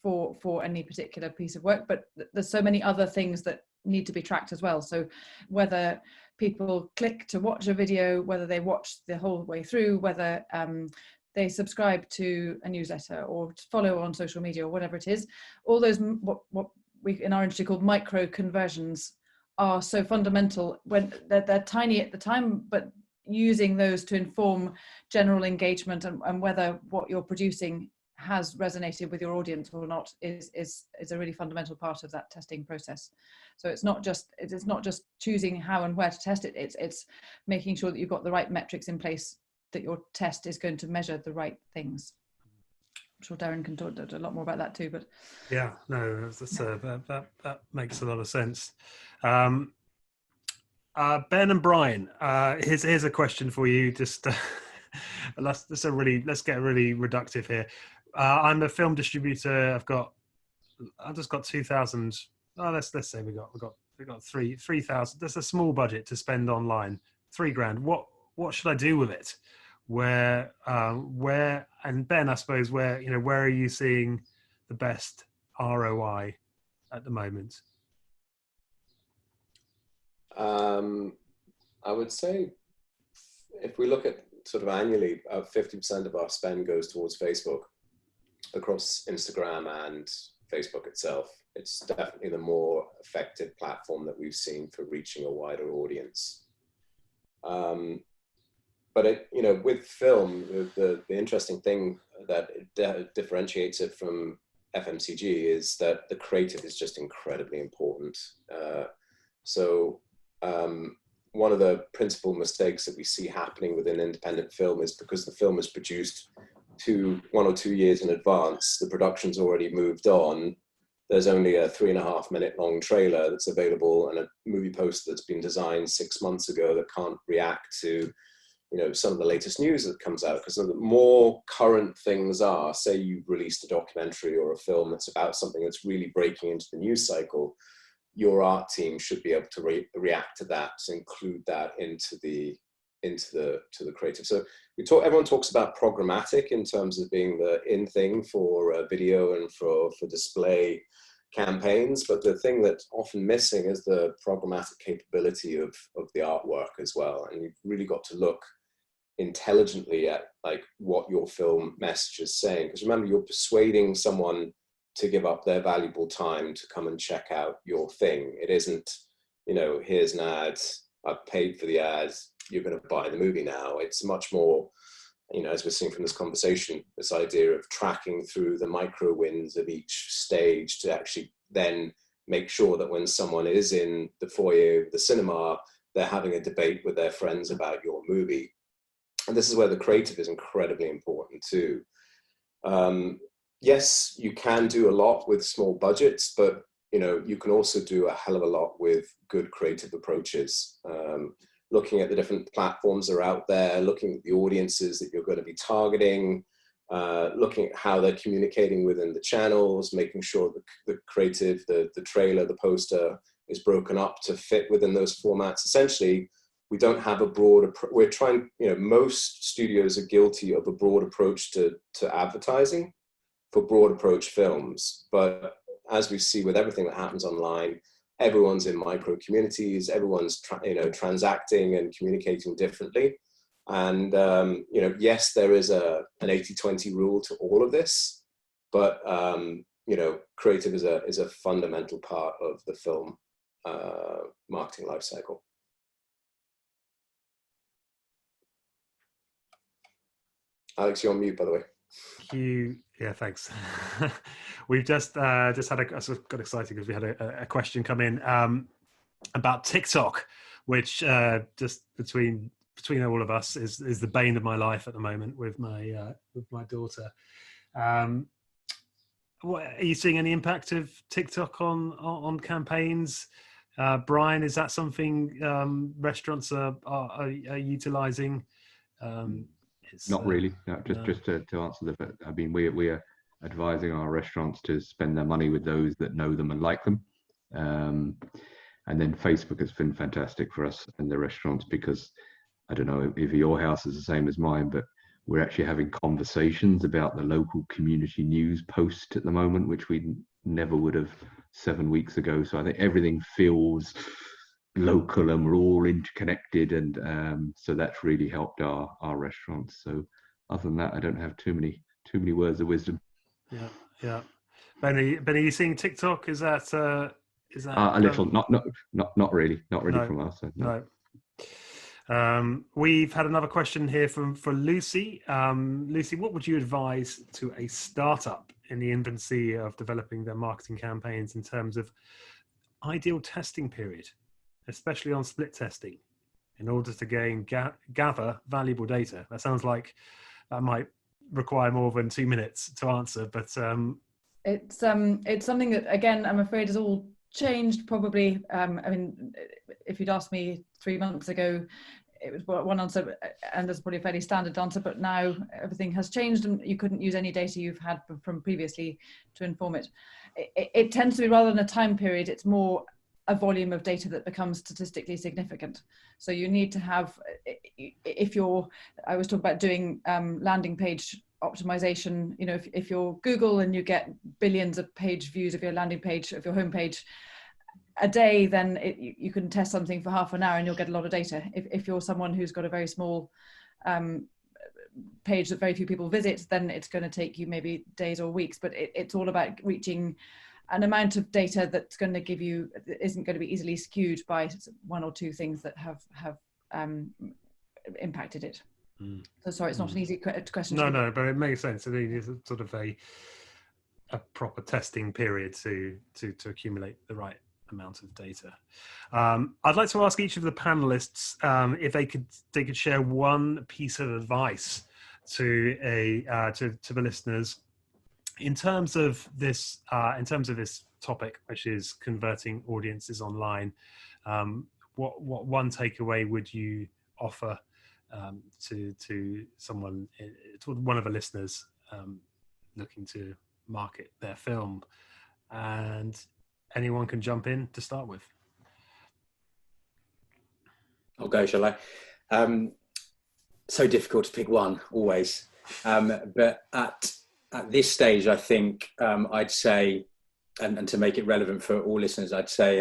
for any particular piece of work. But there's so many other things that need to be tracked as well. So whether people click to watch a video, whether they watch the whole way through, whether they subscribe to a newsletter or follow on social media or whatever it is, all those what we in our industry called micro conversions are so fundamental. When they're tiny at the time, but using those to inform general engagement and whether what you're producing has resonated with your audience or not is a really fundamental part of that testing process. So it's not just choosing how and where to test it. It's making sure that you've got the right metrics in place, that your test is going to measure the right things. I'm sure Derren can talk a lot more about that too. But yeah, no, that makes a lot of sense. Ben and Brian, here's a question for you. Just let's get really reductive here. I'm a film distributor. I've just got 2,000. Oh, let's say we got 3,000. That's a small budget to spend online. $3,000. What should I do with it? Where and Ben, I suppose where are you seeing the best ROI at the moment? I would say if we look at sort of annually, 50% of our spend goes towards Facebook across Instagram and Facebook itself. It's definitely the more effective platform that we've seen for reaching a wider audience. But with film, the interesting thing that differentiates it from FMCG is that the creative is just incredibly important. So one of the principal mistakes that we see happening within independent film is because the film is produced 1 or 2 years in advance, the production's already moved on. There's only a 3.5 minute long trailer that's available and a movie poster that's been designed 6 months ago that can't react to some of the latest news that comes out. Because the more current things are, say you've released a documentary or a film that's about something that's really breaking into the news cycle, your art team should be able to react to that, to include that into the into the creative. So everyone talks about programmatic in terms of being the in thing for video and for display campaigns, but the thing that's often missing is the programmatic capability of the artwork as well. And you've really got to look intelligently at like what your film message is saying, because remember, you're persuading someone to give up their valuable time to come and check out your thing. It isn't, you know, here's an ad, I've paid for the ad, you're going to buy the movie now. It's much more, you know, as we're seeing from this conversation, this idea of tracking through the micro wins of each stage to actually then make sure that when someone is in the foyer of the cinema, they're having a debate with their friends about your movie. And this is where the creative is incredibly important too. Yes, you can do a lot with small budgets, but you know, you can also do a hell of a lot with good creative approaches. Looking at the different platforms that are out there, looking at the audiences that you're going to be targeting, looking at how they're communicating within the channels, making sure the creative, the trailer, the poster is broken up to fit within those formats. Essentially, we don't have a broad, we're trying, you know, most studios are guilty of a broad approach to advertising for broad approach films. But as we see with everything that happens online, everyone's in micro communities, everyone's transacting and communicating differently. And, you know, yes, there is an 80-20 rule to all of this, but, you know, creative is a fundamental part of the film marketing lifecycle. Alex, you're on mute, by the way. Yeah, thanks. We've just had I sort of got excited because we had a question come in about TikTok, which just between all of us is the bane of my life at the moment with my daughter. What, are you seeing any impact of TikTok on campaigns? Brian, is that something restaurants are utilizing? Not really. No, just to answer the. I mean, we are advising our restaurants to spend their money with those that know them and like them, and then Facebook has been fantastic for us and the restaurants, because I don't know if your house is the same as mine, but we're actually having conversations about the local community news post at the moment, which we never would have 7 weeks ago. So I think everything feels local and we're all interconnected, and so that's really helped our restaurants. So other than that, I don't have too many words of wisdom. Yeah. Ben, are you seeing TikTok? Is that a little? Not really no. From us. No. We've had another question here for Lucy. Lucy, what would you advise to a startup in the infancy of developing their marketing campaigns in terms of ideal testing period, especially on split testing, in order to gather valuable data? That sounds like that might require more than 2 minutes to answer, but it's something that, again, I'm afraid has all changed probably. I mean, if you'd asked me 3 months ago, it was one answer, and there's probably a fairly standard answer, but now everything has changed and you couldn't use any data you've had from previously to inform it. It tends to be, rather than a time period, it's more a volume of data that becomes statistically significant. So you need to have, I was talking about doing landing page optimization, you know, if you're Google and you get billions of page views of your landing page, of your homepage a day, then you can test something for half an hour and you'll get a lot of data. If you're someone who's got a very small page that very few people visit, then it's going to take you maybe days or weeks, but it's all about reaching an amount of data that's going to give you, isn't going to be easily skewed by one or two things that have impacted it. So sorry, it's not an easy question. No, but it makes sense. I mean, it's sort of a proper testing period to accumulate the right amount of data. I'd like to ask each of the panelists if they could share one piece of advice to the listeners in terms of this topic, which is converting audiences online. What one takeaway would you offer to someone, to one of the listeners looking to market their film? And anyone can jump in to start with. I'll go, shall I? so difficult to pick one always. But at this stage, I think I'd say, and to make it relevant for all listeners, I'd say,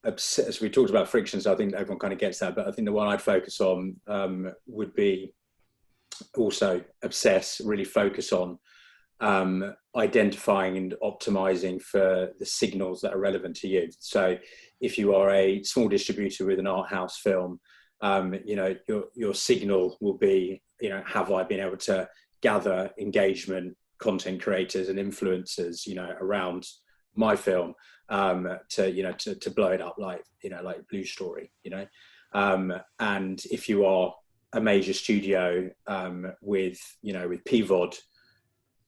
as we talked about frictions, I think everyone kind of gets that, but I think the one I'd focus on would be also obsess, really focus on identifying and optimizing for the signals that are relevant to you. So if you are a small distributor with an art house film, you know, your signal will be, you know, have I been able to gather engagement, content creators and influencers, you know, around my film to, you know, to blow it up like, you know, like Blue Story, you know. And if you are a major studio with, you know, with PVOD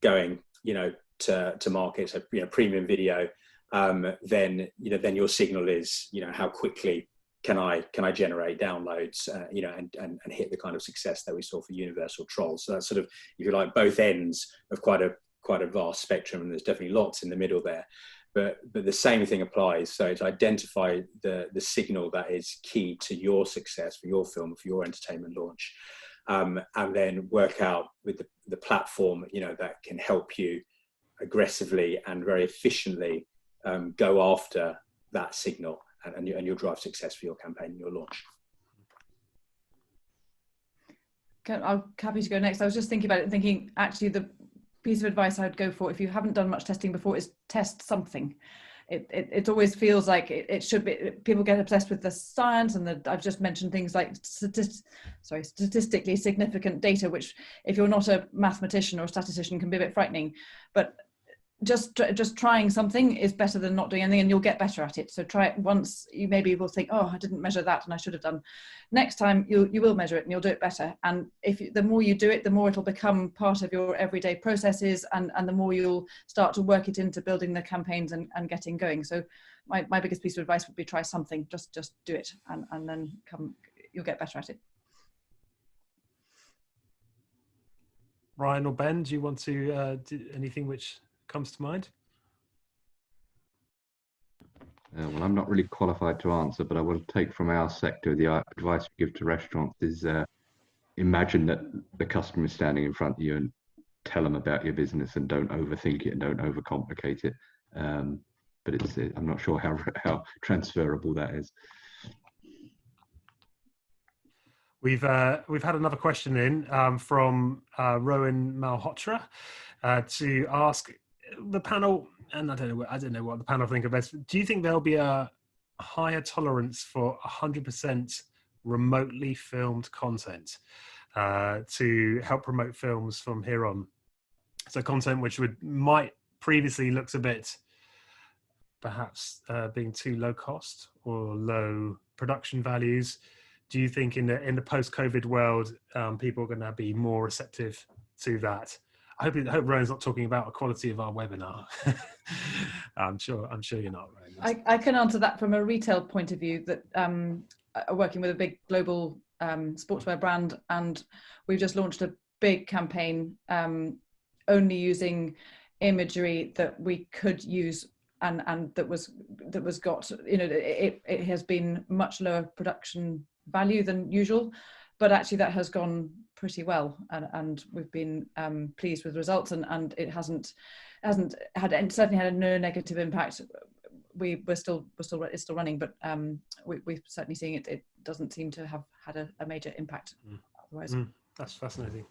going, you know, to market, so, you know, premium video, then, you know, then your signal is, you know, how quickly can I generate downloads, you know, and hit the kind of success that we saw for Universal Trolls. So that's sort of, if you like, both ends of quite a vast spectrum, and there's definitely lots in the middle there. But the same thing applies. So to identify the signal that is key to your success for your film, for your entertainment launch, and then work out with the platform, you know, that can help you aggressively and very efficiently go after that signal, and you'll drive success for your campaign and your launch. I'm happy to go next. I was just thinking about it and thinking, actually, the piece of advice I'd go for, if you haven't done much testing before, is test something. It always feels like it should be, people get obsessed with the science, and I've just mentioned things like statistically significant data, which if you're not a mathematician or a statistician can be a bit frightening, but just trying something is better than not doing anything, and you'll get better at it. So try it once. You maybe will think, oh, I didn't measure that and I should have done. Next time you will measure it and you'll do it better. And the more you do it, the more it'll become part of your everyday processes, and the more you'll start to work it into building the campaigns and getting going. So my biggest piece of advice would be try something, just do it, and then you'll get better at it. Ryan or Ben, do you want to do anything which comes to mind? Well, I'm not really qualified to answer, but I will take from our sector, the advice we give to restaurants is imagine that the customer is standing in front of you and tell them about your business, and don't overthink it and don't overcomplicate it. But I'm not sure how transferable that is. We've had another question in from Rowan Malhotra to ask the panel, and I don't know what the panel think of this. Do you think there'll be a higher tolerance for 100% remotely filmed content to help promote films from here on? So content which might previously looked a bit perhaps being too low cost or low production values. Do you think in the post-COVID world, people are going to be more receptive to that? I hope Rowan's not talking about the quality of our webinar. I'm sure you're not, Rowan. I can answer that from a retail point of view, that working with a big global sportswear brand, and we've just launched a big campaign only using imagery that we could use, and that was got, you know, it has been much lower production value than usual, but actually that has gone pretty well, and we've been pleased with the results, and it hasn't had, and certainly had no negative impact. It's still running, but we're certainly seeing it. It doesn't seem to have had a major impact otherwise. That's fascinating.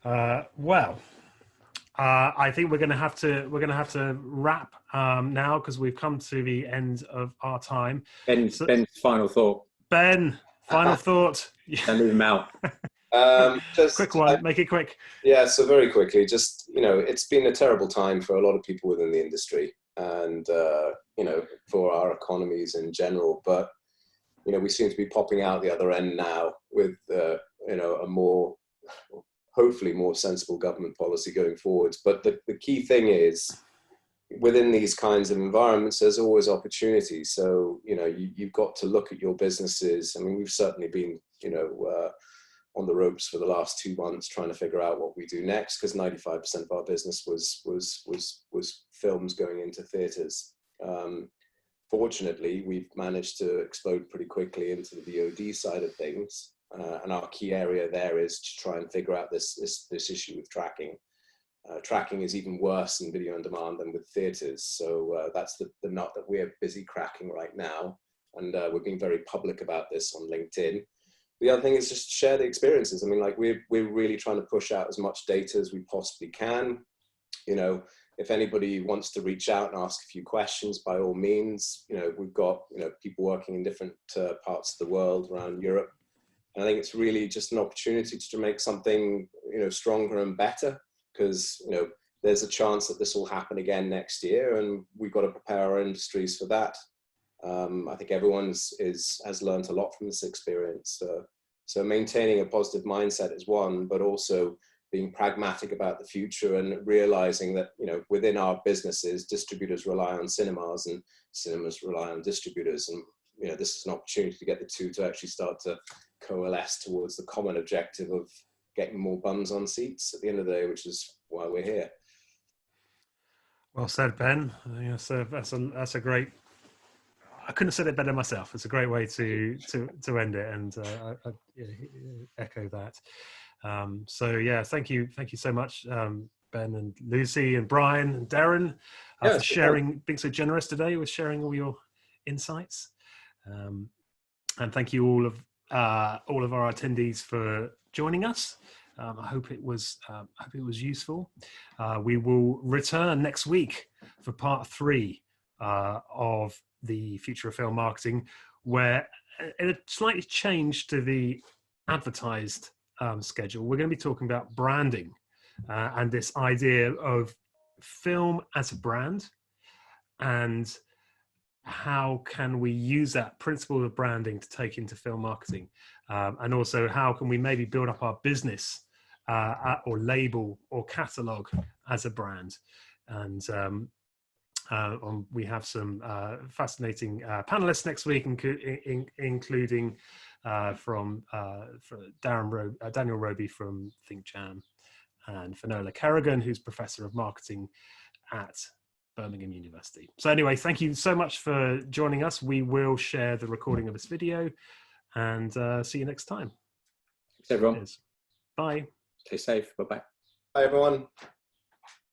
Well, I think we're going to have to wrap now, because we've come to the end of our time. Ben's final thought. Ben, final thought. And leave him out. Just quick one, make it quick. Yeah, so very quickly, just, you know, it's been a terrible time for a lot of people within the industry, and you know, for our economies in general. But you know, we seem to be popping out the other end now with you know, a more, hopefully more sensible government policy going forwards. But the key thing is, within these kinds of environments, there's always opportunity. So, you know, you've got to look at your businesses. I mean, we've certainly been, you know, on the ropes for the last 2 months trying to figure out what we do next, because 95% of our business was films going into theatres. Fortunately, we've managed to explode pretty quickly into the VOD side of things. And our key area there is to try and figure out this issue with tracking. Tracking is even worse in video on demand than with theatres. So that's the nut that we're busy cracking right now. And we're being very public about this on LinkedIn. The other thing is just share the experiences. I mean, like we're really trying to push out as much data as we possibly can. You know, if anybody wants to reach out and ask a few questions, by all means, you know, we've got, you know, people working in different parts of the world around Europe. And I think it's really just an opportunity to make something, you know, stronger and better, because, you know, there's a chance that this will happen again next year, and we've got to prepare our industries for that. I think everyone has learned a lot from this experience. So maintaining a positive mindset is one, but also being pragmatic about the future and realizing that, you know, within our businesses, distributors rely on cinemas and cinemas rely on distributors. And, you know, this is an opportunity to get the two to actually start to coalesce towards the common objective of getting more bums on seats at the end of the day, which is why we're here. Well said, Ben. That's a great. I couldn't have said it better myself. It's a great way to end it, and I echo that. So yeah, thank you so much, Ben and Lucy and Brian and Derren, for sharing, being so generous today with sharing all your insights. And thank you all of our attendees for joining us. I hope it was useful. We will return next week for part 3 of the future of film marketing, where in a slightly change to the advertised schedule, we're going to be talking about branding and this idea of film as a brand, and how can we use that principle of branding to take into film marketing, and also how can we maybe build up our business or label or catalog as a brand. And we have some fascinating panelists next week, including from Daniel Roby from Think Jam, and Finola Kerrigan, who's Professor of Marketing at Birmingham University. So anyway, thank you so much for joining us. We will share the recording of this video, and see you next time. Thanks, everyone. Cheers. Bye. Stay safe. Bye-bye. Bye, everyone.